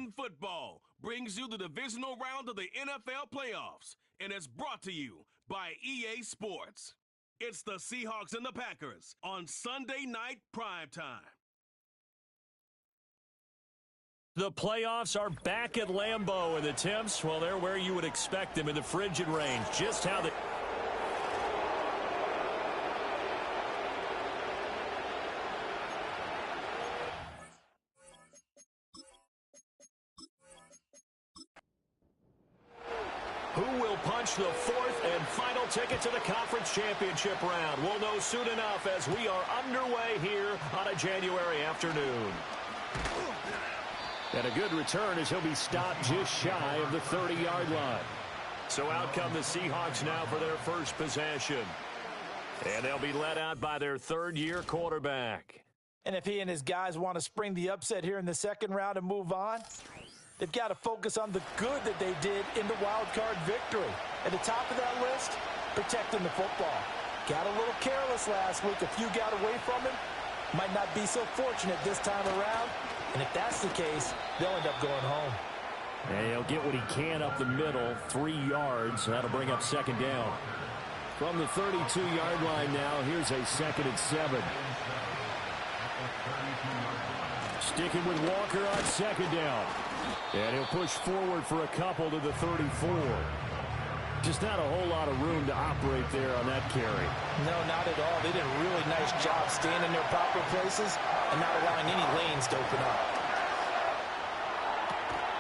Madden Football brings you the divisional round of the NFL playoffs, and it's brought to you by EA Sports. It's the Seahawks and the Packers on Sunday night primetime. The playoffs are back at Lambeau, and the temps, well, they're where you would expect them in the frigid range. Just how they... Who will punch the fourth and final ticket to the conference championship round? We'll know soon enough as we are underway here on a January afternoon. And a good return as he'll be stopped just shy of the 30-yard line. So out come the Seahawks now for their first possession. And they'll be led out by their third-year quarterback. And if he and his guys want to spring the upset here in the second round and move on, they've got to focus on the good that they did in the wild card victory. At the top of that list, protecting the football. Got a little careless last week. A few got away from him. Might not be so fortunate this time around. And if that's the case, they'll end up going home. And he'll get what he can up the middle, 3 yards. That'll bring up second down. From the 32-yard line now, here's a 2nd and 7. Sticking with Walker on second down. And he'll push forward for a couple to the 34. Just not a whole lot of room to operate there on that carry. No, not at all. They did a really nice job staying in their proper places and not allowing any lanes to open up.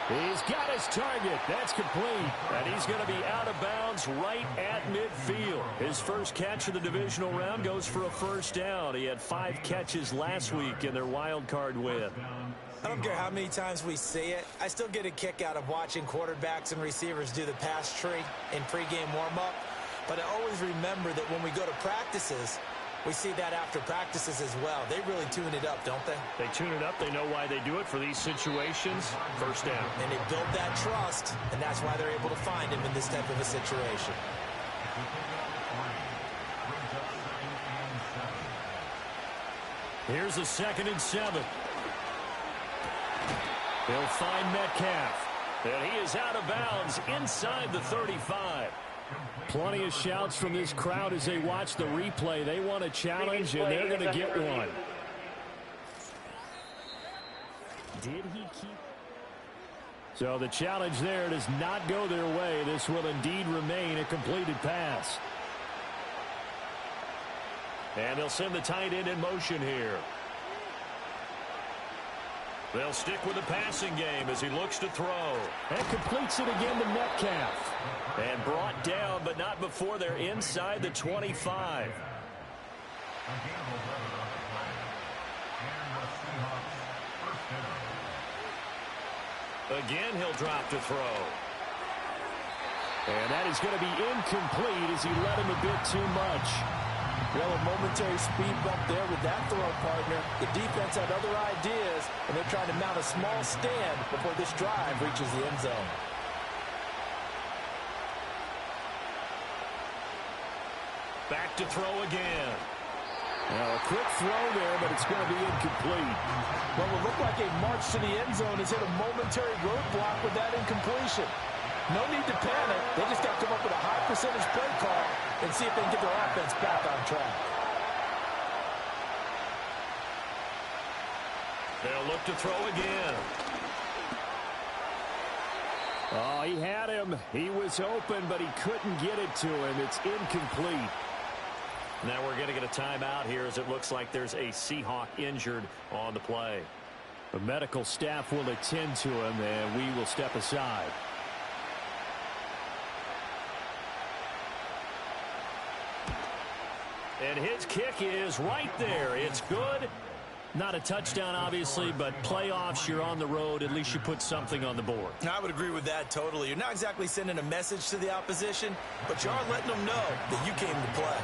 He's got his target. That's complete. And he's going to be out of bounds right at midfield. His first catch of the divisional round goes for a first down. He had 5 catches last week in their wild card win. I don't care how many times we say it, I still get a kick out of watching quarterbacks and receivers do the pass tree in pregame warm-up. But I always remember that when we go to practices, we see that after practices as well. They really tune it up, don't they? They tune it up. They know why they do it for these situations. First down. And they build that trust, and that's why they're able to find him in this type of a situation. Here's a 2nd and 7. He'll find Metcalf. And he is out of bounds inside the 35. Plenty of shouts from this crowd as they watch the replay. They want a challenge, and they're going to get one. Did he keep? So the challenge there does not go their way. This will indeed remain a completed pass. And they'll send the tight end in motion here. They'll stick with the passing game as he looks to throw. And completes it again to Metcalf. And brought down, but not before they're inside the 25. Again, he'll drop to throw. And that is going to be incomplete as he led him a bit too much. Well, a momentary speed bump there with that throw partner. The defense had other ideas, and they're trying to mount a small stand before this drive reaches the end zone. Back to throw again. Now a quick throw there, but it's going to be incomplete. Well, it looked like a march to the end zone has hit a momentary roadblock with that incompletion. No need to panic. They just got to come up with a high percentage play call and see if they can get their offense back on track. They'll look to throw again. Oh, he had him. He was open, but he couldn't get it to him. It's incomplete. Now we're going to get a timeout here as it looks like there's a Seahawk injured on the play. The medical staff will attend to him, and we will step aside. And his kick is right there. It's good. Not a touchdown, obviously, but playoffs, you're on the road. At least you put something on the board. I would agree with that totally. You're not exactly sending a message to the opposition, but you are letting them know that you came to play.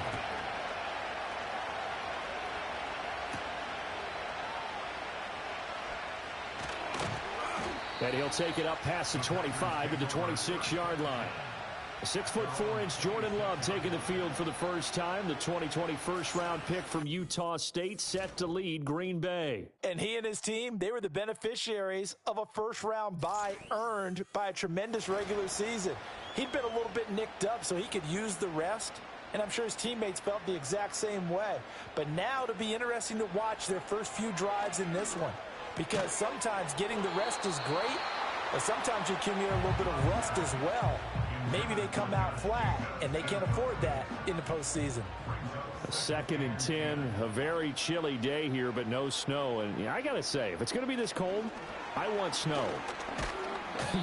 And he'll take it up past the 25 to the 26-yard line. 6'4" Jordan Love taking the field for the first time. The 2020 first-round pick from Utah State set to lead Green Bay. And he and his team, they were the beneficiaries of a first-round bye earned by a tremendous regular season. He'd been a little bit nicked up, so he could use the rest. And I'm sure his teammates felt the exact same way. But now it'll be interesting to watch their first few drives in this one. Because sometimes getting the rest is great, but sometimes you accumulate a little bit of rust as well. Maybe they come out flat, and they can't afford that in the postseason. 2nd and 10, a very chilly day here, but no snow. And I got to say, if it's going to be this cold, I want snow.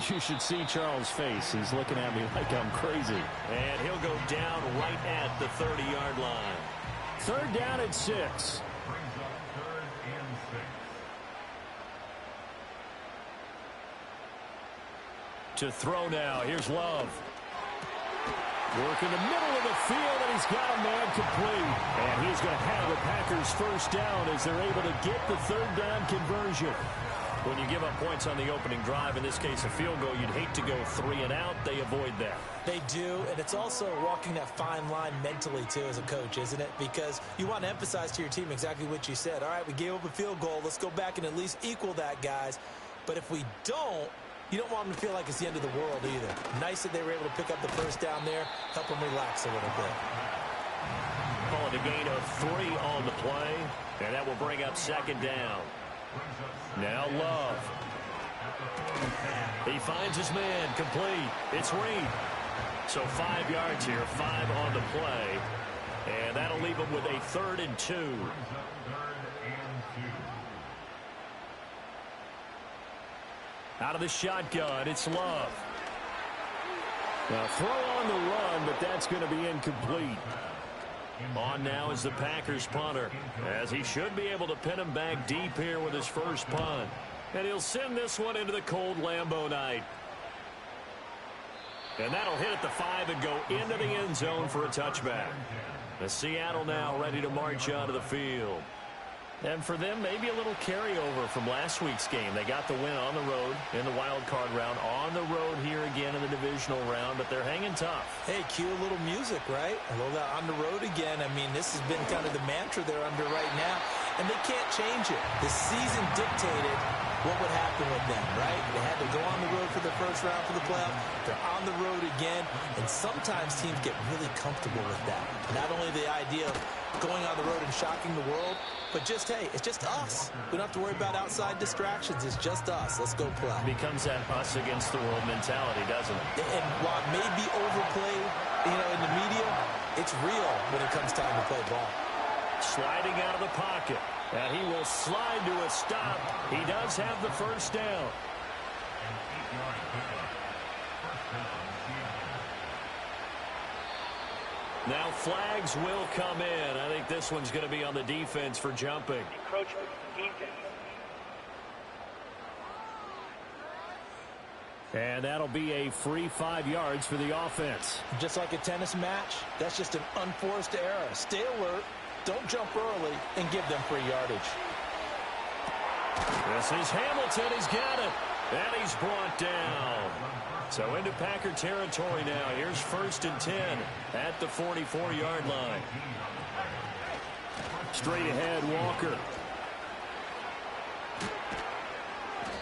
You should see Charles' face. He's looking at me like I'm crazy. And he'll go down right at the 30-yard line. 3rd down and 6. To throw now. Here's Love. Work in the middle of the field, and he's got a man complete. And he's going to have the Packers first down as they're able to get the 3rd down conversion. When you give up points on the opening drive, in this case a field goal, you'd hate to go 3 and out. They avoid that. They do, and it's also walking that fine line mentally, too, as a coach, isn't it? Because you want to emphasize to your team exactly what you said. All right, we gave up a field goal. Let's go back and at least equal that, guys. But if we don't, you don't want them to feel like it's the end of the world either. Nice that they were able to pick up the first down there, help them relax a little bit. Calling a gain of 3 on the play, and that will bring up 2nd down. Now Love. He finds his man, complete. It's Reed. So 5 yards here, 5 on the play, and that'll leave him with a 3rd and 2. Out of the shotgun, it's Love. Now throw on the run, but that's going to be incomplete. On now is the Packers punter, as he should be able to pin him back deep here with his first punt. And he'll send this one into the cold Lambeau night. And that'll hit at the 5 and go into the end zone for a touchback. The Seattle now ready to march onto the field. And for them, maybe a little carryover from last week's game. They got the win on the road in the wild card round, on the road here again in the divisional round, but they're hanging tough. Hey, cue a little music, right? I love that, on the road again. I mean, this has been kind of the mantra they're under right now, and they can't change it. The season dictated what would happen with them, right? They had to go on the road for the first round for the playoff. They're on the road again, and sometimes teams get really comfortable with that. Not only the idea of going on the road and shocking the world, but just, hey, it's just us. We don't have to worry about outside distractions. It's just us. Let's go play. It becomes that us against the world mentality, doesn't it? And while it may be overplayed, in the media, it's real when it comes time to play ball. Sliding out of the pocket. And he will slide to a stop. He does have the first down. Now flags will come in. I think this one's going to be on the defense for jumping. Encroachment defense. And that'll be a free 5 yards for the offense. Just like a tennis match, that's just an unforced error. Stay alert, don't jump early, and give them free yardage. This is Hamilton. He's got it. And he's brought down. So into Packer territory now. Here's 1st and 10 at the 44-yard line. Straight ahead, Walker.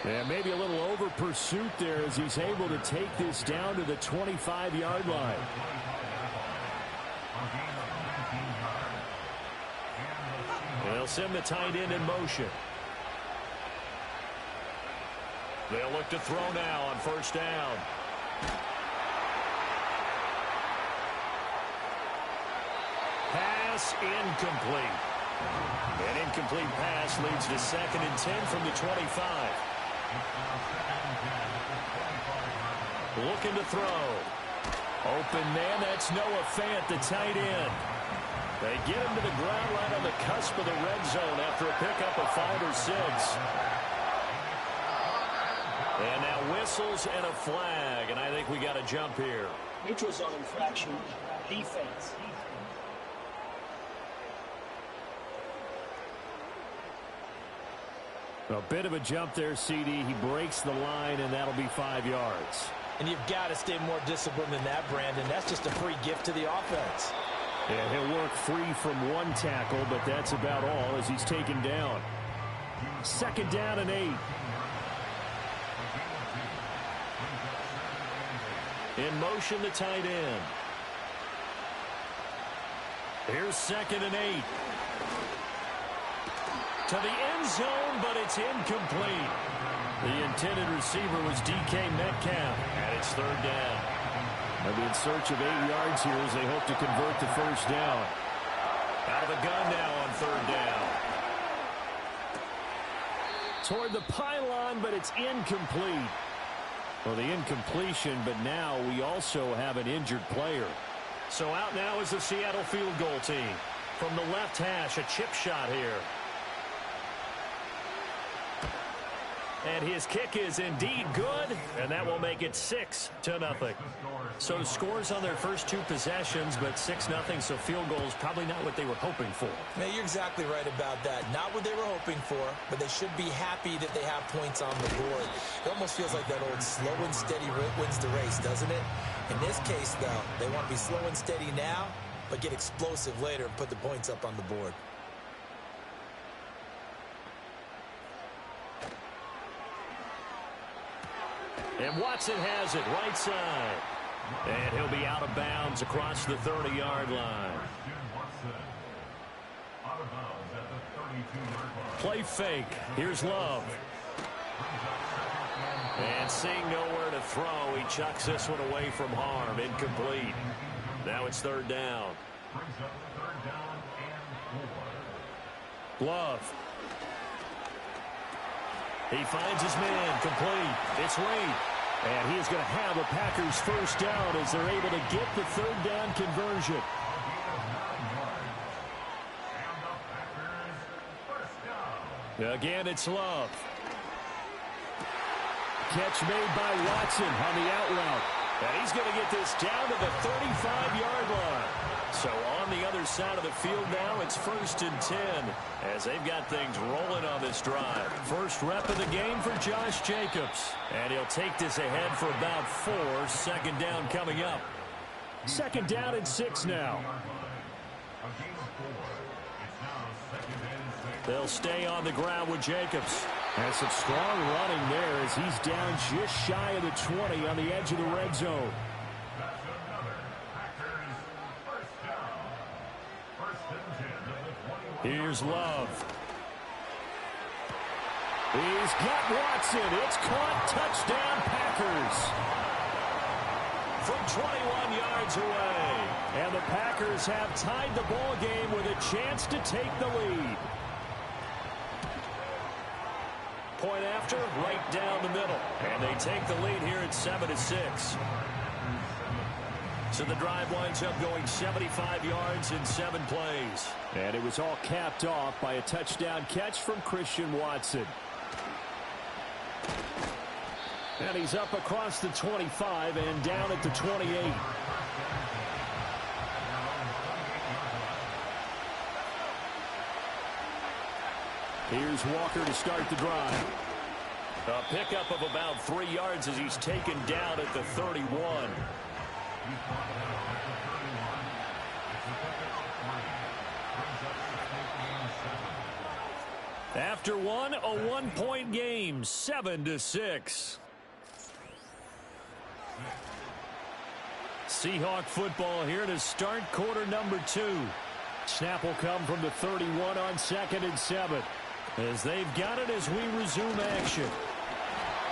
And maybe a little over pursuit there as he's able to take this down to the 25-yard line. They'll send the tight end in motion. They'll look to throw now on 1st down. Pass incomplete. An incomplete pass leads to 2nd and 10 from the 25. Looking to throw. Open man, that's Noah Fant, the tight end. They get him to the ground right on the cusp of the red zone after a pickup of 5 or 6. And now whistles and a flag, and I think we got a jump here. Neutral zone infraction, defense. A bit of a jump there, CD. He breaks the line, and that'll be 5 yards. And you've got to stay more disciplined than that, Brandon. That's just a free gift to the offense. Yeah, he'll work free from one tackle, but that's about all as he's taken down. 2nd down and 8. In motion, the tight end. Here's 2nd and 8. To the end zone, but it's incomplete. The intended receiver was DK Metcalf, and it's 3rd down. They'll be in search of 8 yards here as they hope to convert the 1st down. Out of the gun now on 3rd down. Toward the pylon, but it's incomplete. Well, the incompletion, but now we also have an injured player. So out now is the Seattle field goal team. From the left hash, a chip shot here. And his kick is indeed good, and that will make it 6-0. So scores on their first 2 possessions, but 6-0, so field goal is probably not what they were hoping for. Man, you're exactly right about that. Not what they were hoping for, but they should be happy that they have points on the board. It almost feels like that old slow and steady wins the race, doesn't it? In this case, though, they want to be slow and steady now, but get explosive later and put the points up on the board. And Watson has it right side. And he'll be out of bounds across the 30-yard line. Play fake. Here's Love. And seeing nowhere to throw, he chucks this one away from harm. Incomplete. Now it's 3rd down. Love. He finds his man, complete. It's Wade. And he is going to have a Packers 1st down as they're able to get the 3rd down conversion. Again, it's Love. Catch made by Watson on the out route. And he's going to get this down to the 35-yard line. So on the other side of the field now, it's 1st and 10 as they've got things rolling on this drive. First rep of the game for Josh Jacobs. And he'll take this ahead for about 4. 2nd down coming up. 2nd down and 6 now. They'll stay on the ground with Jacobs. And some strong running there as he's down just shy of the 20 on the edge of the red zone. Here's Love. He's got Watson. It's caught. Touchdown, Packers. From 21 yards away. And the Packers have tied the ball game with a chance to take the lead. Point after, right down the middle. And they take the lead here at 7-6. So the drive winds up going 75 yards in 7 plays. And it was all capped off by a touchdown catch from Christian Watson. And he's up across the 25 and down at the 28. Here's Walker to start the drive. A pickup of about 3 yards as he's taken down at the 31. After one, a 1-point game, 7-6. Seahawk football here to start quarter number 2. Snap will come from the 31 on 2nd and 7. As they've got it as we resume action.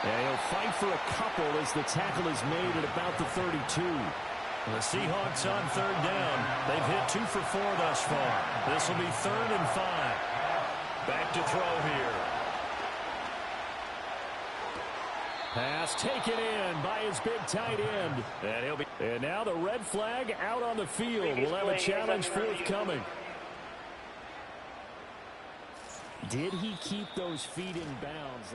And he'll fight for a couple as the tackle is made at about the 32. The Seahawks on 3rd down. They've hit 2 for 4 thus far. This will be 3rd and 5. Back to throw here. Pass taken in by his big tight end. And now the red flag out on the field. We'll have a challenge forthcoming. Did he keep those feet in bounds?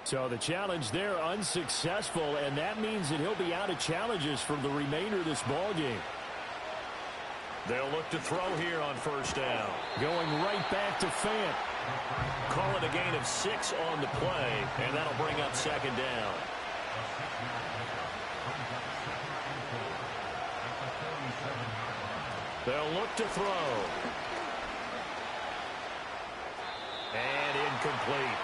So the challenge there unsuccessful, and that means that he'll be out of challenges for the remainder of this ball game. They'll look to throw here on 1st down. Going right back to Fant. Call it a gain of 6 on the play, and that'll bring up 2nd down. They'll look to throw. And incomplete.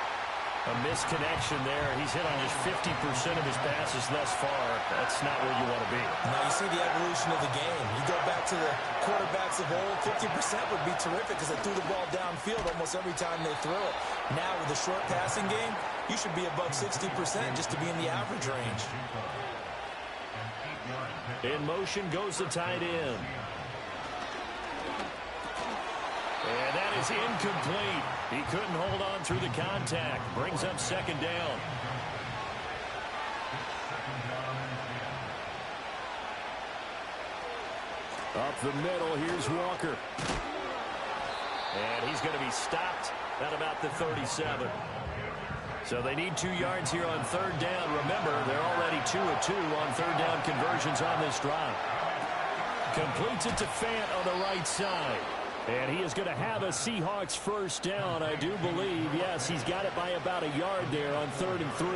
A misconnection there. He's hit on just 50% of his passes thus far. That's not where you want to be. Now you see the evolution of the game. You go back to the quarterbacks of old, 50% would be terrific because they threw the ball downfield almost every time they threw it. Now with the short passing game, you should be above 60% just to be in the average range. In motion goes the tight end. And that is incomplete. He couldn't hold on through the contact. Brings up second down. Up the middle, here's Walker. And he's going to be stopped at about the 37. So they need 2 yards here on third down. Remember, they're already 2 of 2 on third down conversions on this drive. Completes it to Fant on the right side. And he is going to have a Seahawks first down, I do believe. Yes, he's got it by about a yard there on 3rd and 3.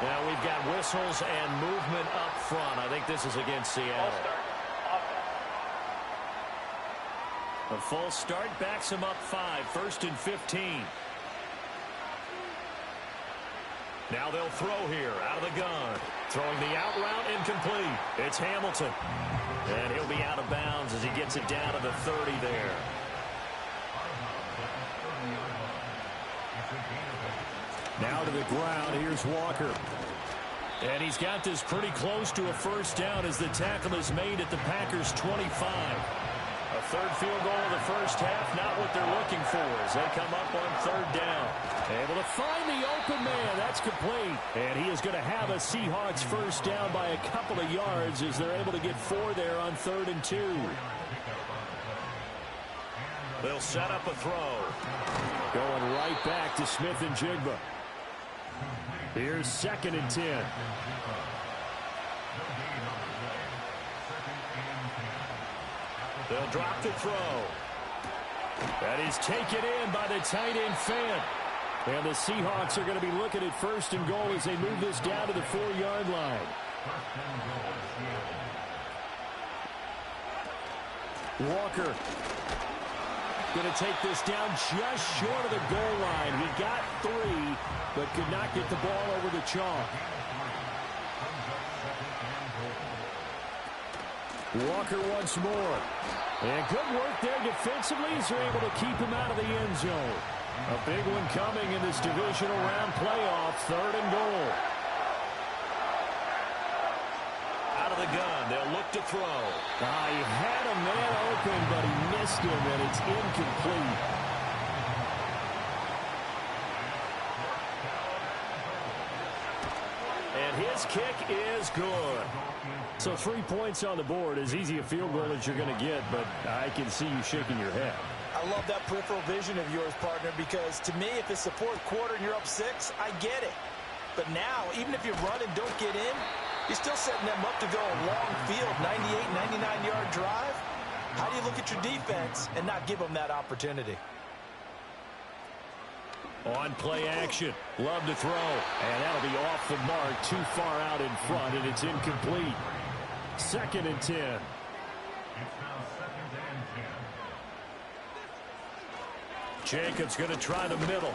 Now we've got whistles and movement up front. I think this is against Seattle. A full start backs him up 5, 1st and 15. Now they'll throw here out of the gun. Throwing the out route incomplete. It's Hamilton. And he'll be out of bounds as he gets it down to the 30 there. Now to the ground. Here's Walker. And he's got this pretty close to a first down as the tackle is made at the Packers' 25. A third field goal of the first half, not what they're looking for as they come up on third down. Able to find the open man. That's complete. And he is going to have a Seahawks first down by a couple of yards as they're able to get 4 there on 3rd and 2. They'll set up a throw. Going right back to Smith and Jigba. Here's 2nd and 10. They'll drop the throw. That is taken in by the tight end Fant. And the Seahawks are going to be looking at 1st and goal as they move this down to the 4-yard line. Walker going to take this down just short of the goal line. He got 3, but could not get the ball over the chalk. Walker once more. And good work there defensively as they're able to keep him out of the end zone. A big one coming in this divisional round playoff, 3rd and goal. Out of the gun, they'll look to throw. He had a man open, but he missed him, and it's incomplete. And his kick is good. So 3 points on the board, as easy a field goal as you're going to get, but I can see you shaking your head. I love that peripheral vision of yours, partner, because to me, if it's the 4th quarter and you're up 6, I get it. But now, even if you run and don't get in, you're still setting them up to go a long field, 98, 99-yard drive. How do you look at your defense and not give them that opportunity? On play action, Love to throw, and that'll be off the mark, too far out in front, and it's incomplete. 2nd and 10. Jacobs going to try the middle.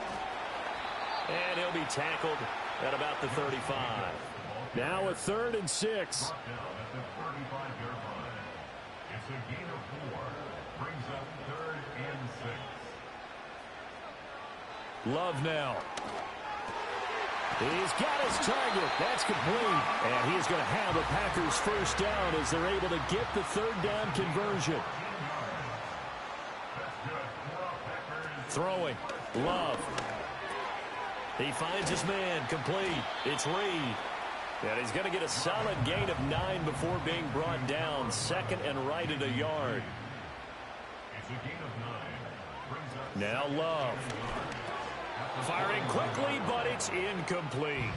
And he'll be tackled at about the 35. Now a 3rd and 6. It's a gain of 4. Brings up 3rd and 6. Love now. He's got his target. That's complete. And he's going to have a Packers first down as they're able to get the 3rd down conversion. Throwing. Love. He finds his man. Complete. It's Reed. And he's going to get a solid gain of 9 before being brought down. 2nd and right at a yard. It's a gain of 9. Now Love. Firing quickly, but it's incomplete.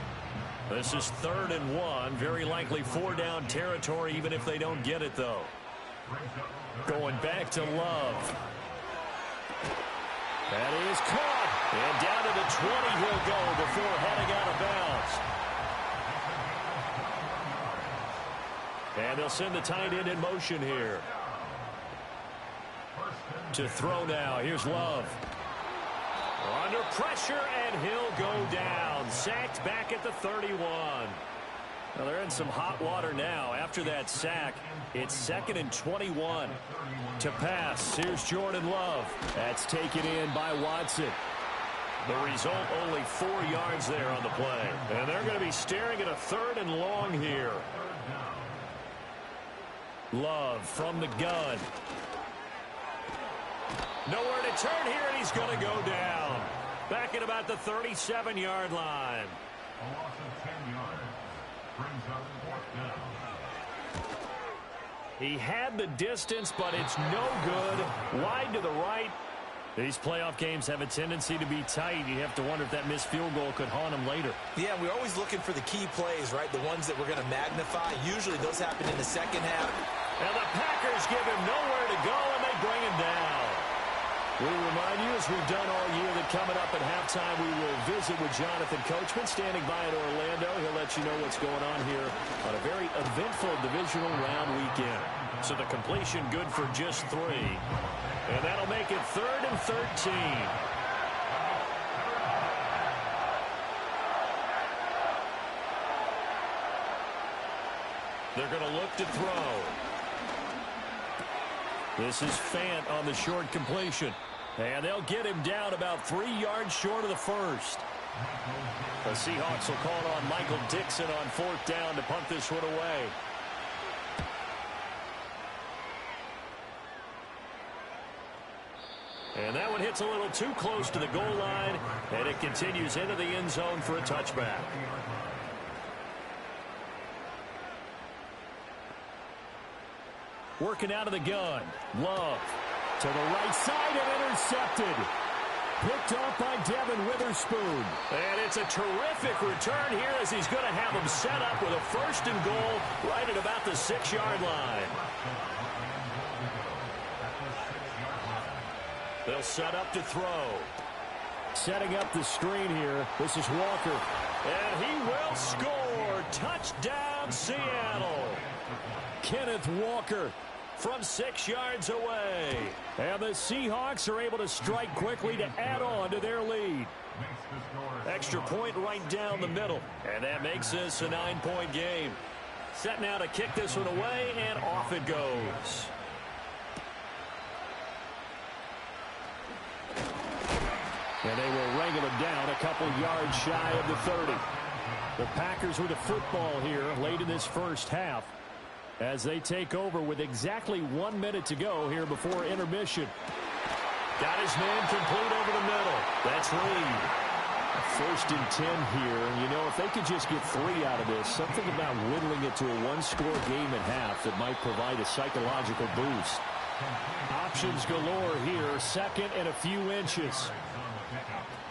This is 3rd and 1. Very likely 4-down territory, even if they don't get it, though. Going back to Love. That is caught. And down to the 20 he'll go before heading out of bounds. And they'll send the tight end in motion here. To throw now. Here's Love. Under pressure, and he'll go down. Sacked back at the 31. Well, they're in some hot water now. After that sack, it's 2nd and 21. To pass, here's Jordan Love. That's taken in by Watson. The result, only 4 yards there on the play. And they're going to be staring at a 3rd and long here. Love from the gun. Nowhere to turn here, and he's going to go down. Back at about the 37-yard line. A loss of 10 yards. Brings up 4th down. He had the distance, but it's no good. Wide to the right. These playoff games have a tendency to be tight. You have to wonder if that missed field goal could haunt him later. Yeah, we're always looking for the key plays, right? The ones that we're going to magnify. Usually those happen in the second half. And the Packers give him nowhere to go, and they bring him down. We remind you, as we've done all year, that coming up at halftime, we will visit with Jonathan Coachman standing by in Orlando. He'll let you know what's going on here on a very eventful divisional round weekend. So the completion good for just 3. And that'll make it 3rd and 13. They're going to look to throw. This is Fant on the short completion. And they'll get him down about 3 yards short of the first. The Seahawks will call on Michael Dixon on 4th down to punt this one away. And that one hits a little too close to the goal line, and it continues into the end zone for a touchback. Working out of the gun. Love to the right side and intercepted. Picked off by Devin Witherspoon. And it's a terrific return here as he's going to have him set up with a 1st and goal right at about the 6-yard line. They'll set up to throw. Setting up the screen here. This is Walker. And he will score. Touchdown, Seattle. Kenneth Walker from 6 yards away. And the Seahawks are able to strike quickly to add on to their lead. Extra point right down the middle. And that makes this a 9-point game. Set now to kick this one away, and off it goes. And they will wrangle him down a couple yards shy of the 30. The Packers with a football here late in this first half as they take over with exactly 1 minute to go here before intermission. Got his man complete over the middle. That's Reed. 1st and 10 here. And, you know, if they could just get 3 out of this, something about whittling it to a 1-score game at half that might provide a psychological boost. Options galore here. 2nd and a few inches.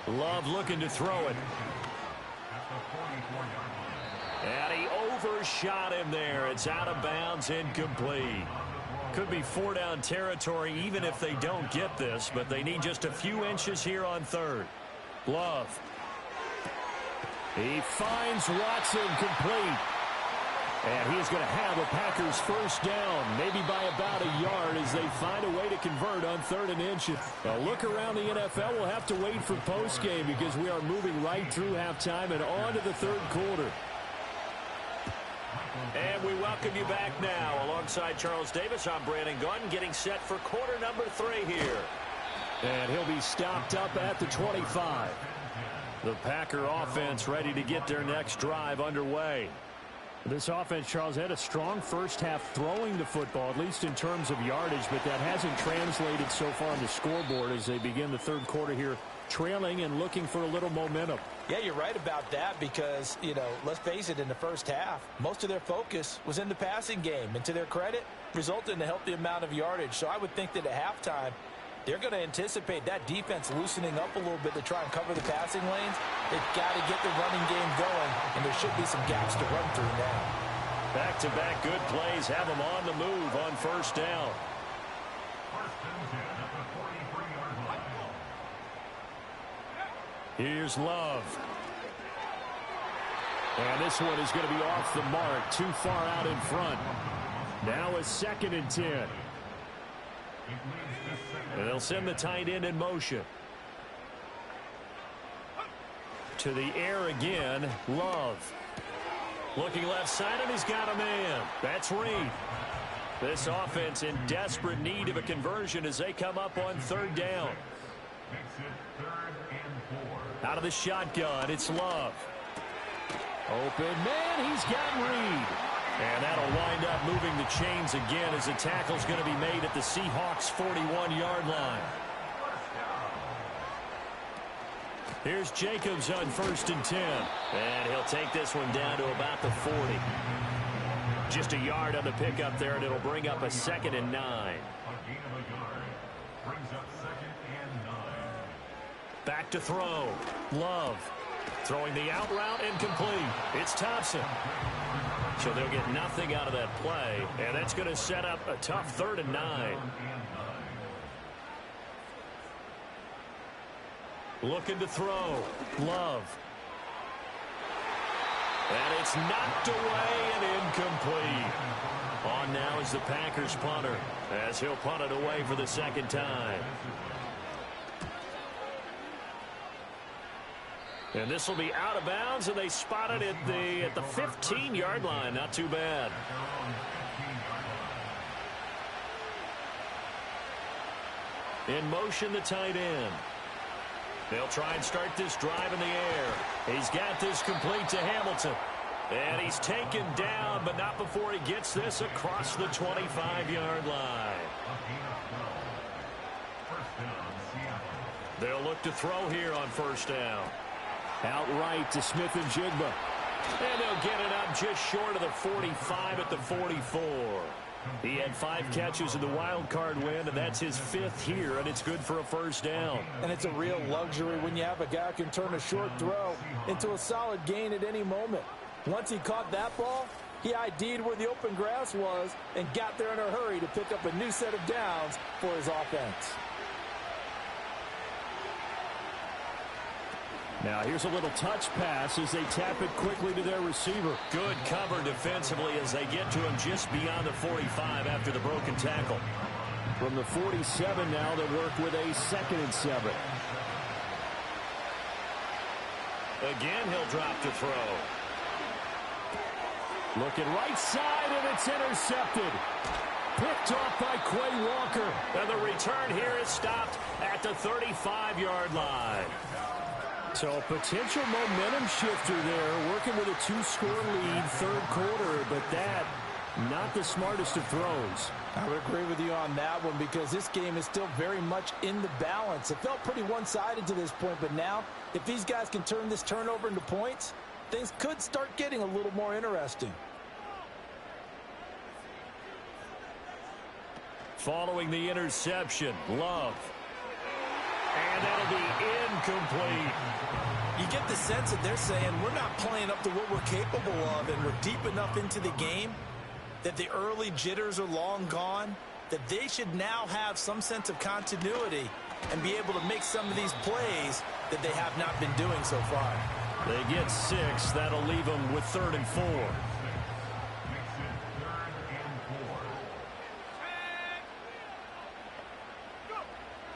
Love looking to throw it. And he overshot him there. It's out of bounds, incomplete. Could be 4-down territory even if they don't get this, but they need just a few inches here on 3rd. Love. He finds Watson complete. And he's going to have a Packers 1st down, maybe by about a yard as they find a way to convert on 3rd and inches. A look around the NFL, we'll have to wait for postgame because we are moving right through halftime and on to the 3rd quarter. And we welcome you back now. Alongside Charles Davis, I'm Brandon Gaudin, getting set for quarter number 3 here. And he'll be stopped up at the 25. The Packer offense ready to get their next drive underway. This offense, Charles, had a strong first half throwing the football, at least in terms of yardage, but that hasn't translated so far on the scoreboard as they begin the 3rd quarter here, trailing and looking for a little momentum. Yeah, you're right about that because, you know, let's face it, in the first half, most of their focus was in the passing game. And to their credit, resulted in a healthy amount of yardage. So I would think that at halftime, they're going to anticipate that defense loosening up a little bit to try and cover the passing lanes. They've got to get the running game going, and there should be some gaps to run through now. Back-to-back good plays have them on the move on 1st down. Here's Love. And this one is going to be off the mark, too far out in front. Now a 2nd and 10. And they'll send the tight end in motion. To the air again, Love. Looking left side, and he's got a man. That's Reed. This offense in desperate need of a conversion as they come up on 3rd down. Out of the shotgun, it's Love. Open man, he's got Reed. And that'll wind up moving the chains again as the tackle's going to be made at the Seahawks' 41-yard line. Here's Jacobs on 1st and 10. And he'll take this one down to about the 40. Just a yard on the pickup there, and it'll bring up a 2nd and 9. Back to throw. Love. Throwing the out route incomplete. It's Thompson. So they'll get nothing out of that play, and that's going to set up a tough 3rd and 9. Looking to throw. Love. And it's knocked away and incomplete. On now is the Packers punter as he'll punt it away for the 2nd time. And this will be out of bounds, and they spot it at the 15-yard line. Not too bad. In motion, the tight end. They'll try and start this drive in the air. He's got this complete to Hamilton. And he's taken down, but not before he gets this across the 25-yard line. They'll look to throw here on 1st down. Outright to Smith and Jigba. And they'll get it up just short of the 45 at the 44. He had 5 catches in the wild card win, and that's his 5th here, and it's good for a 1st down. And it's a real luxury when you have a guy who can turn a short throw into a solid gain at any moment. Once he caught that ball, he ID'd where the open grass was and got there in a hurry to pick up a new set of downs for his offense. Now here's a little touch pass as they tap it quickly to their receiver. Good cover defensively as they get to him just beyond the 45 after the broken tackle. From the 47 now, they work with a 2nd and 7. Again, he'll drop to throw. Looking right side, and it's intercepted. Picked off by Quay Walker. And the return here is stopped at the 35-yard line. So a potential momentum shifter there, working with a 2-score lead, 3rd quarter, but that, not the smartest of throws. I would agree with you on that one because this game is still very much in the balance. It felt pretty one-sided to this point, but now, if these guys can turn this turnover into points, things could start getting a little more interesting. Following the interception, Love. And that'll be incomplete. You get the sense that they're saying we're not playing up to what we're capable of, and we're deep enough into the game that the early jitters are long gone, that they should now have some sense of continuity and be able to make some of these plays that they have not been doing so far. They get 6. That'll leave them with 3rd and 4.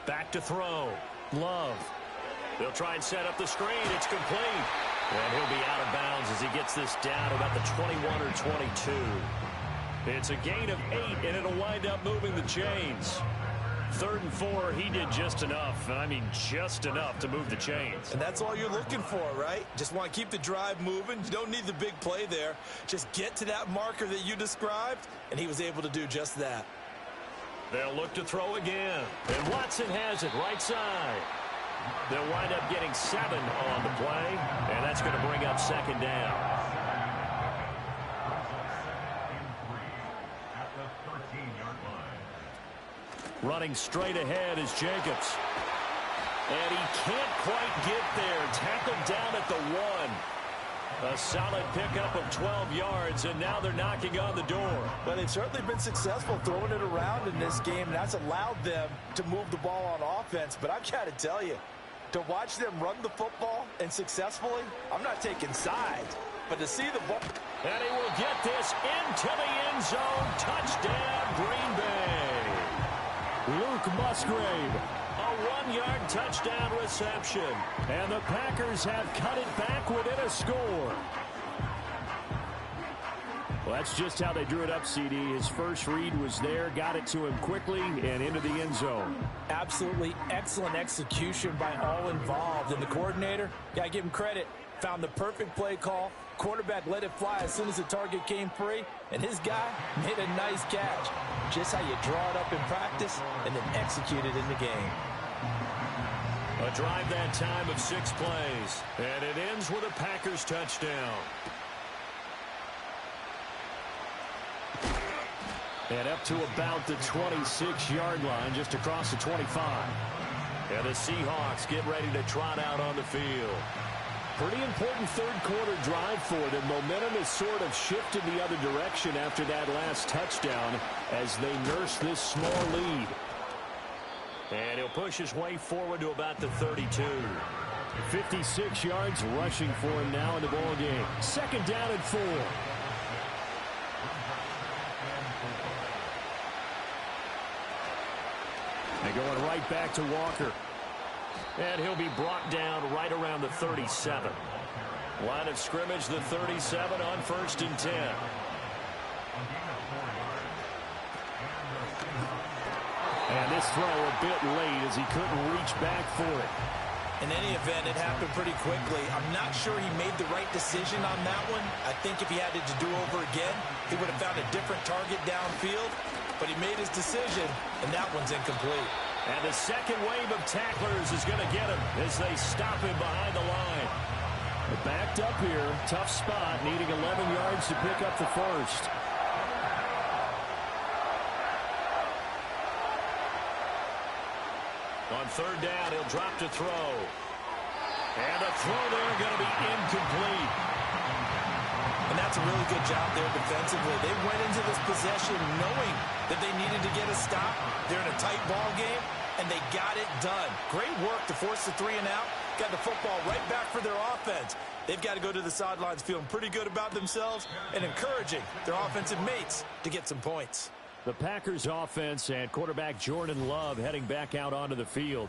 Back to throw. Love. They'll try and set up the screen. It's complete. And he'll be out of bounds as he gets this down about the 21 or 22. It's a gain of 8, and it'll wind up moving the chains. 3rd and 4, he did just enough. I mean, just enough to move the chains. And that's all you're looking for, right? Just want to keep the drive moving. You don't need the big play there. Just get to that marker that you described, and he was able to do just that. They'll look to throw again. And Watson has it right side. They'll wind up getting 7 on the play, and that's going to bring up 2nd down. Running straight ahead is Jacobs. And he can't quite get there. Tackled down at the 1. A solid pickup of 12 yards, and now they're knocking on the door. But they've certainly been successful throwing it around in this game, and that's allowed them to move the ball on offense. But I've got to tell you, To watch them run the football and successfully, I'm not taking sides, but to see the ball. And he will get this into the end zone. Touchdown, Green Bay. Luke Musgrave, a 1-yard touchdown reception. And the Packers have cut it back within a score. Well, that's just how they drew it up, CD. His first read was there, got it to him quickly, and into the end zone. Absolutely excellent execution by all involved. And the coordinator, got to give him credit, found the perfect play call. Quarterback let it fly as soon as the target came free, and his guy made a nice catch. Just how you draw it up in practice and then execute it in the game. A drive that time of 6 plays, and it ends with a Packers touchdown. And up to about the 26-yard line, just across the 25. And the Seahawks get ready to trot out on the field. Pretty important third-quarter drive for them. Momentum has sort of shifted the other direction after that last touchdown as they nurse this small lead. And he'll push his way forward to about the 32. 56 yards rushing for him now in the ballgame. 2nd down and 4. They're going right back to Walker. And he'll be brought down right around the 37. Line of scrimmage, the 37 on 1st and 10. And this throw a bit late as he couldn't reach back for it. In any event, it happened pretty quickly. I'm not sure he made the right decision on that one. I think if he had it to do over again, he would have found a different target downfield. But he made his decision, and that one's incomplete. And the second wave of tacklers is going to get him as they stop him behind the line. They're backed up here. Tough spot, needing 11 yards to pick up the first. On 3rd down, he'll drop to throw. And the throw there going to be incomplete. And that's a really good job there defensively. They went into this possession knowing that they needed to get a stop. They're in a tight ball game, and they got it done. Great work to force the 3 and out. Got the football right back for their offense. They've got to go to the sidelines feeling pretty good about themselves and encouraging their offensive mates to get some points. The Packers offense and quarterback Jordan Love heading back out onto the field.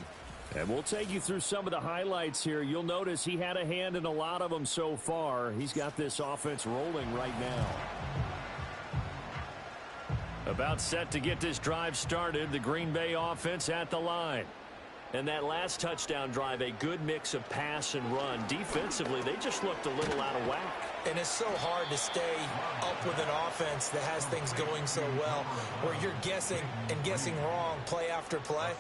And we'll take you through some of the highlights here. You'll notice he had a hand in a lot of them so far. He's got this offense rolling right now. About set to get this drive started. The Green Bay offense at the line. And that last touchdown drive, a good mix of pass and run. Defensively, they just looked a little out of whack. And it's so hard to stay up with an offense that has things going so well, where you're guessing and guessing wrong play after play.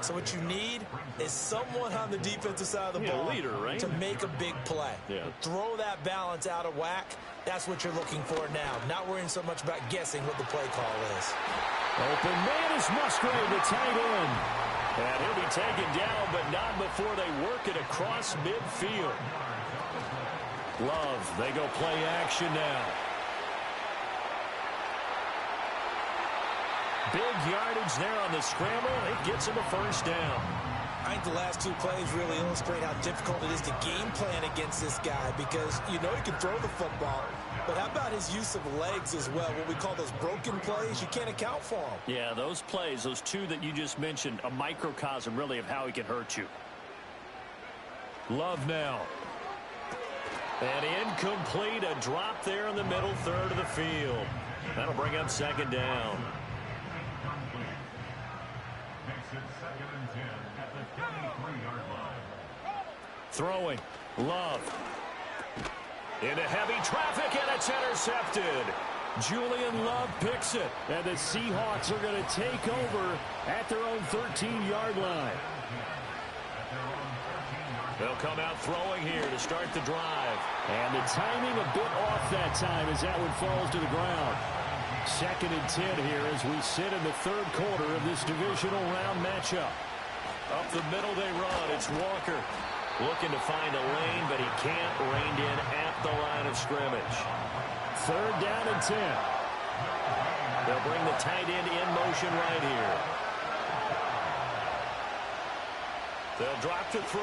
So what you need is someone on the defensive side of the ball leader, right? to make a big play. Yeah. Throw that balance out of whack. That's what you're looking for now. Not worrying so much about guessing what the play call is. Open man is Musgrave, the tight end. And he'll be taken down, but not before they work it across midfield. Love, they go play action now. Big yardage there on the scramble. It gets him a 1st down. I think the last 2 plays really illustrate how difficult it is to game plan against this guy because you know he can throw the football, but how about his use of legs as well? What we call those broken plays, you can't account for them. Yeah, those plays, those 2 that you just mentioned, a microcosm really of how he can hurt you. Love now. And incomplete, a drop there in the middle 3rd of the field. That'll bring up 2nd down. Makes it 2nd and 10 at the 23-yard line. Throwing. Love. Into heavy traffic, and it's intercepted. Julian Love picks it. And the Seahawks are going to take over at their own 13-yard line. They'll come out throwing here to start the drive. And the timing a bit off that time as that one falls to the ground. 2nd and 10 here as we sit in the 3rd quarter of this divisional round matchup. Up the middle they run. It's Walker looking to find a lane, but he can't. Reined in at the line of scrimmage. 3rd down and 10. They'll bring the tight end in motion right here. They'll drop to throw.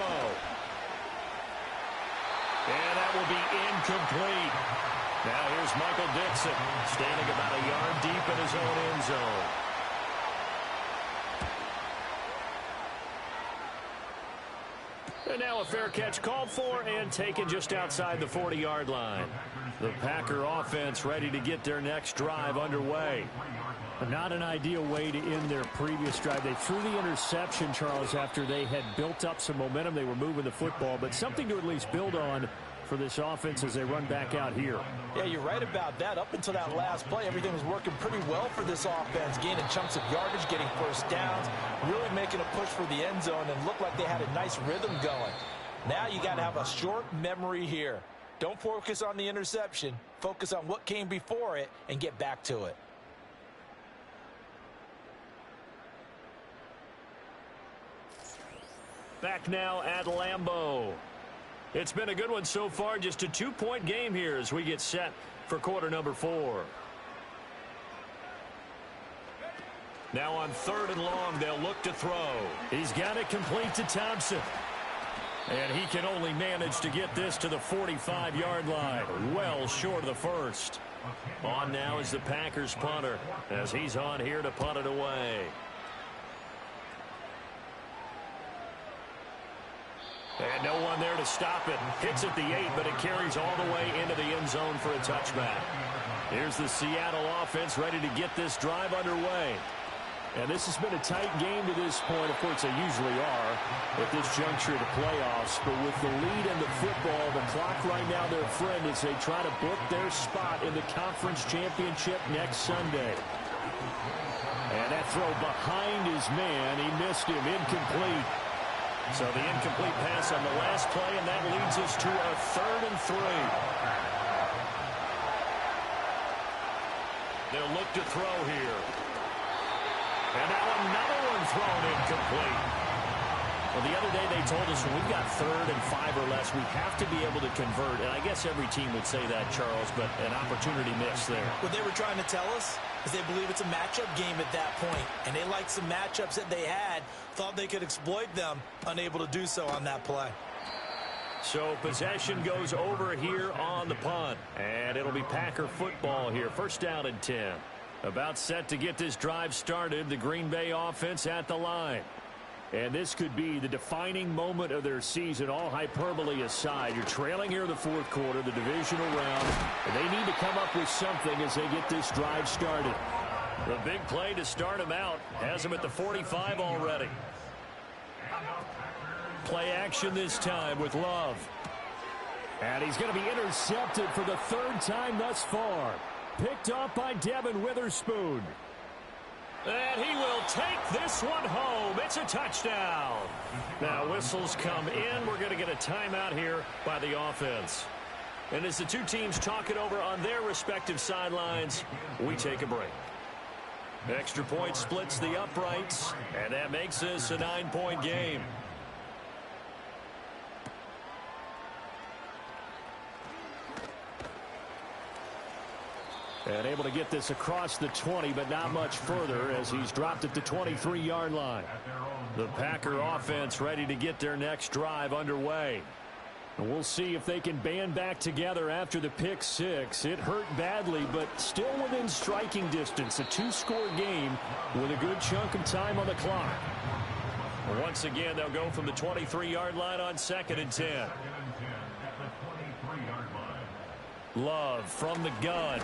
And that will be incomplete. Now here's Michael Dixon, standing about a yard deep in his own end zone. And now a fair catch called for and taken just outside the 40-yard line. The Packer offense ready to get their next drive underway. Not an ideal way to end their previous drive. They threw the interception, Charles, after they had built up some momentum. They were moving the football, but something to at least build on for this offense as they run back out here. Yeah, you're right about that. Up until that last play, everything was working pretty well for this offense, gaining chunks of yardage, getting first downs, really making a push for the end zone, and looked like they had a nice rhythm going. Now you got to have a short memory here. Don't focus on the interception. Focus on what came before it and get back to it. Back now at Lambeau. It's been a good one so far. Just a 2-point game here as we get set for quarter number 4. Now on 3rd and long, they'll look to throw. He's got it complete to Thompson. And he can only manage to get this to the 45-yard line. Well short of the first. On now is the Packers punter as he's on here to punt it away. And no one there to stop it. Hits at the 8, but it carries all the way into the end zone for a touchback. Here's the Seattle offense ready to get this drive underway. And this has been a tight game to this point. Of course, they usually are at this juncture of the playoffs. But with the lead in the football, the clock right now their friend as they try to book their spot in the conference championship next Sunday. And that throw behind his man. He missed him. Incomplete. So the incomplete pass on the last play, and that leads us to a 3rd and 3. They'll look to throw here. And now another one thrown incomplete. Well, the other day they told us when we've got 3rd and 5 or less, we have to be able to convert. And I guess every team would say that, Charles, but an opportunity missed there. What they were trying to tell us is they believe it's a matchup game at that point. And they liked some matchups that they had, thought they could exploit them, unable to do so on that play. So possession goes over here on the punt. And it'll be Packer football here. 1st down and 10. About set to get this drive started. The Green Bay offense at the line. And this could be the defining moment of their season, all hyperbole aside. You're trailing here in the 4th quarter, the divisional round, and they need to come up with something as they get this drive started. The big play to start him out has him at the 45 already. Play action this time with Love. And he's going to be intercepted for the 3rd time thus far. Picked off by Devin Witherspoon. And he will take this one home. It's a touchdown. Now whistles come in. We're going to get a timeout here by the offense. And as the two teams talk it over on their respective sidelines, we take a break. Extra point splits the uprights, and that makes this a 9-point game. And able to get this across the 20, but not much further as he's dropped at the 23-yard line. The Packer offense ready to get their next drive underway. And we'll see if they can band back together after the pick 6. It hurt badly, but still within striking distance. A 2-score game with a good chunk of time on the clock. Once again, they'll go from the 23-yard line on 2nd and 10. Love from the gun.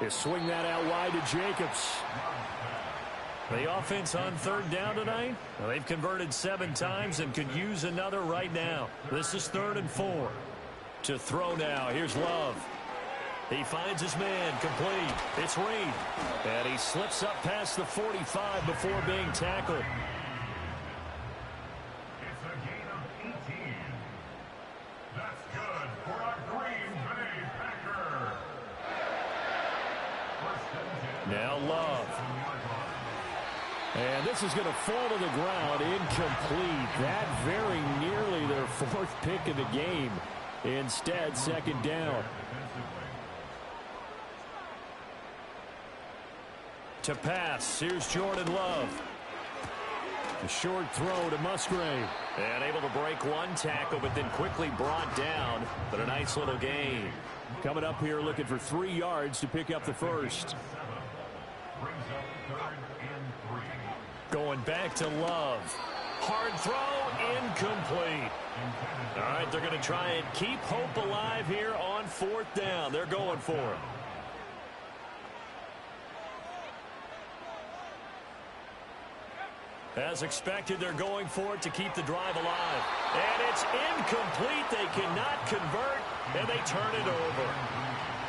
They swing that out wide to Jacobs. The offense on 3rd down tonight, well, they've converted 7 times and could use another right now. This is 3rd and 4. To throw now, here's Love. He finds his man, complete. It's Reed. And he slips up past the 45 before being tackled. It's a gain of 18. That's good for a Green Bay Packer. Now Love. And this is going to fall to the ground, incomplete. That very nearly their 4th pick of the game. Instead, 2nd down. To pass, here's Jordan Love. A short throw to Musgrave. And able to break one tackle, but then quickly brought down. But a nice little gain. Coming up here looking for 3 yards to pick up the first. Going back to Love. Hard throw, incomplete. All right, they're going to try and keep hope alive here on 4th down. They're going for it. As expected, they're going for it to keep the drive alive. And it's incomplete. They cannot convert, and they turn it over.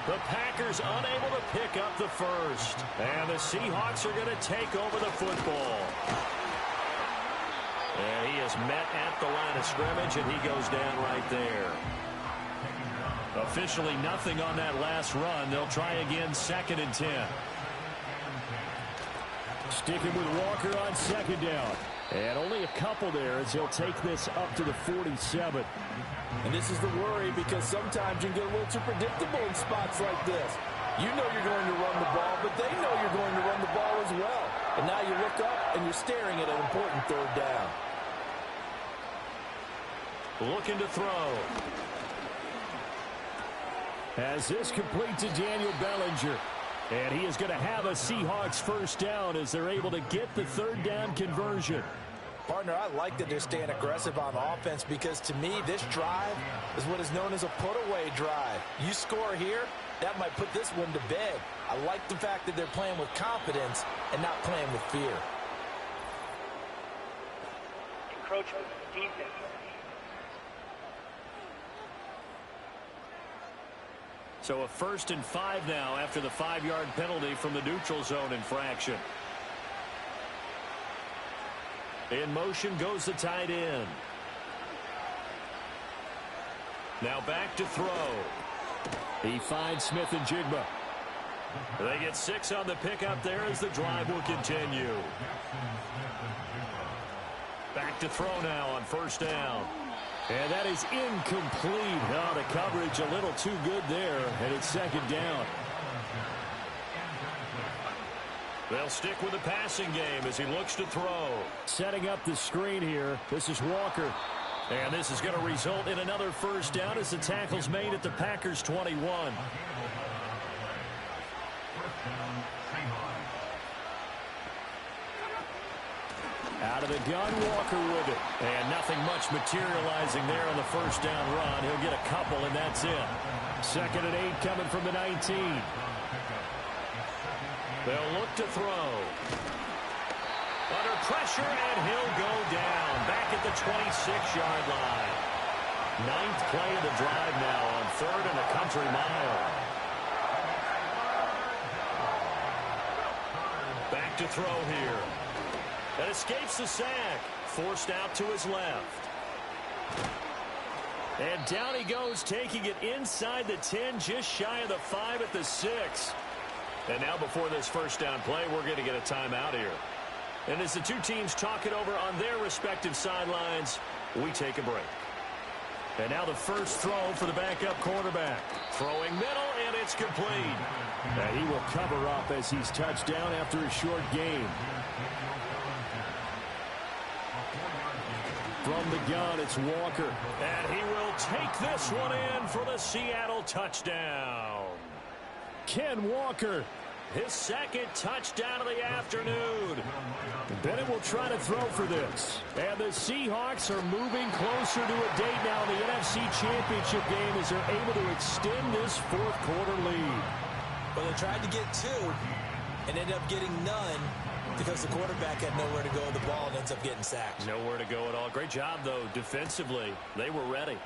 The Packers unable to pick up the first. And the Seahawks are going to take over the football. And he is met at the line of scrimmage, and he goes down right there. Officially nothing on that last run. They'll try again 2nd and 10. Sticking with Walker on 2nd down. And only a couple there as he'll take this up to the 47. And this is the worry because sometimes you can get a little too predictable in spots like this. You know you're going to run the ball, but they know you're going to run the ball as well. And now you look up and you're staring at an important 3rd down. Looking to throw. As this complete to Daniel Bellinger. And he is going to have a Seahawks first down as they're able to get the 3rd down conversion. Partner, I like that they're staying aggressive on offense because to me, this drive is what is known as a put-away drive. You score here, that might put this one to bed. I like the fact that they're playing with confidence and not playing with fear. Encroachment, defense. So a 1st and 5 now after the 5-yard penalty from the neutral zone infraction. In motion goes the tight end. Now back to throw. He finds Smith and Jigba. They get 6 on the pickup there as the drive will continue. Back to throw now on 1st down. And that is incomplete. Oh, the coverage a little too good there, and it's 2nd down. They'll stick with the passing game as he looks to throw. Setting up the screen here. This is Walker. And this is going to result in another first down as the tackle's made at the Packers' 21. Out of the gun, Walker with it. And nothing much materializing there on the first down run. He'll get a couple, and that's it. 2nd and 8 coming from the 19. They'll look to throw. Under pressure, and he'll go down. Back at the 26-yard line. 9th play of the drive now on 3rd and a country mile. Back to throw here. That escapes the sack. Forced out to his left. And down he goes, taking it inside the 10, just shy of the 5 at the 6. And now before this first down play, we're going to get a timeout here. And as the two teams talk it over on their respective sidelines, we take a break. And now the first throw for the backup quarterback. Throwing middle, and it's complete. And he will cover up as he's touched down after a short gain. From the gun, it's Walker. And he will take this one in for the Seattle touchdown. Ken Walker. His 2nd touchdown of the afternoon. Bennett will try to throw for this. And the Seahawks are moving closer to a date now in the NFC Championship game as they're able to extend this 4th quarter lead. Well, they tried to get 2 and ended up getting none because the quarterback had nowhere to go with the ball and ends up getting sacked. Nowhere to go at all. Great job, though, defensively. They were ready.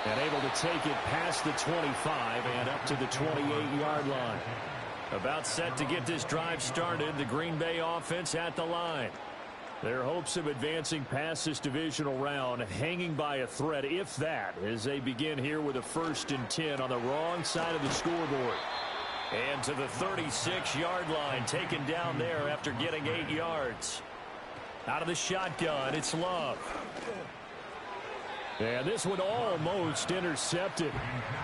And able to take it past the 25 and up to the 28-yard line. About set to get this drive started, the Green Bay offense at the line. Their hopes of advancing past this divisional round hanging by a thread, if that, as they begin here with a 1st and 10 on the wrong side of the scoreboard. And to the 36-yard line, taken down there after getting 8 yards. Out of the shotgun, it's Love. And this one almost intercepted.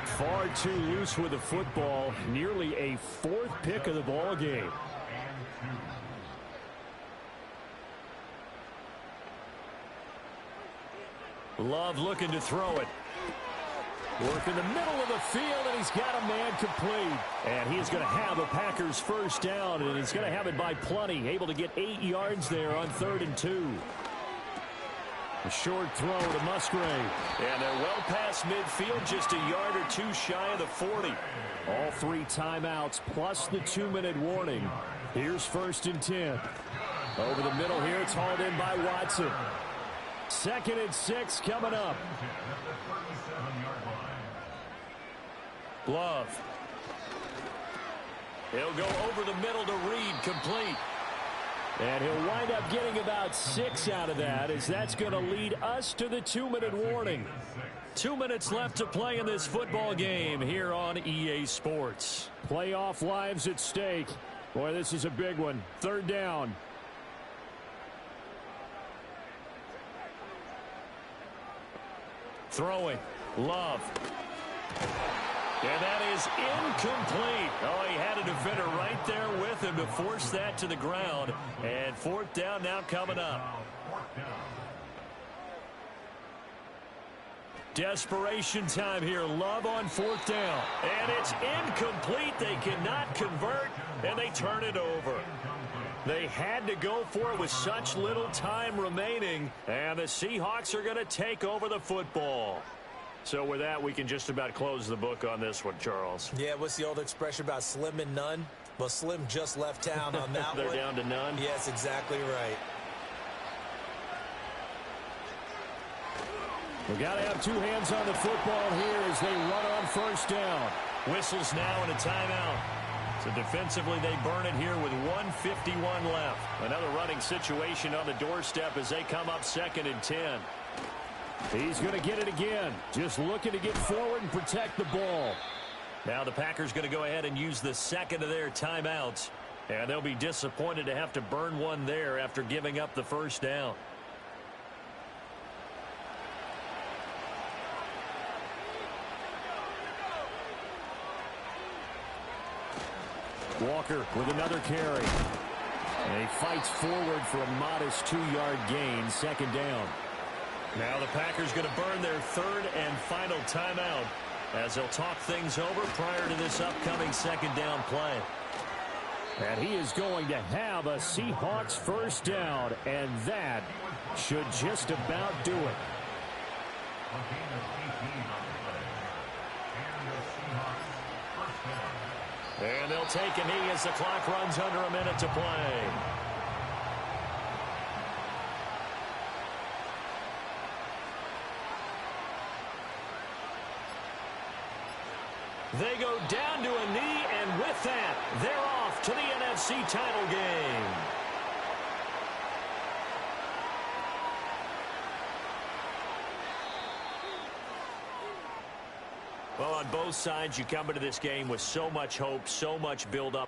Far too loose with the football. Nearly a 4th pick of the ball game. Love looking to throw it. Work in the middle of the field, and he's got a man complete. And he's going to have a Packers first down, and he's going to have it by plenty. Able to get 8 yards there on 3rd and 2. A short throw to Musgrave. And they're well past midfield, just a yard or two shy of the 40. All 3 timeouts plus the 2-minute warning. Here's 1st and 10. Over the middle here, it's hauled in by Watson. 2nd and 6 coming up. Love. He'll go over the middle to Reed, complete. And he'll wind up getting about 6 out of that, as that's going to lead us to the 2-minute warning. 2 minutes left to play in this football game here on EA Sports. Playoff lives at stake. Boy, this is a big one. 3rd down. Throwing. Love. And that is incomplete. Oh, he had a defender right there with him to force that to the ground. And 4th down now coming up. Desperation time here. Love on 4th down. And it's incomplete. They cannot convert, and they turn it over. They had to go for it with such little time remaining, and the Seahawks are going to take over the football. So with that, we can just about close the book on this one, Charles. Yeah, what's the old expression about slim and none? Well, Slim just left town on that They're one. down to none? Yes, exactly right. We've got to have 2 hands on the football here as they run on 1st down. Whistles now and a timeout. So defensively, they burn it here with 1:51 left. Another running situation on the doorstep as they come up 2nd and 10. He's going to get it again. Just looking to get forward and protect the ball. Now the Packers going to go ahead and use the 2nd of their timeouts. And they'll be disappointed to have to burn one there after giving up the 1st down. Walker with another carry. And he fights forward for a modest 2-yard gain, 2nd down. Now the Packers going to burn their 3rd and final timeout as they'll talk things over prior to this upcoming 2nd down play. And he is going to have a Seahawks first down, and that should just about do it. And they'll take a knee as the clock runs under a minute to play. They go down to a knee, and with that, they're off to the NFC title game. Well, on both sides, you come into this game with so much hope, so much build-up.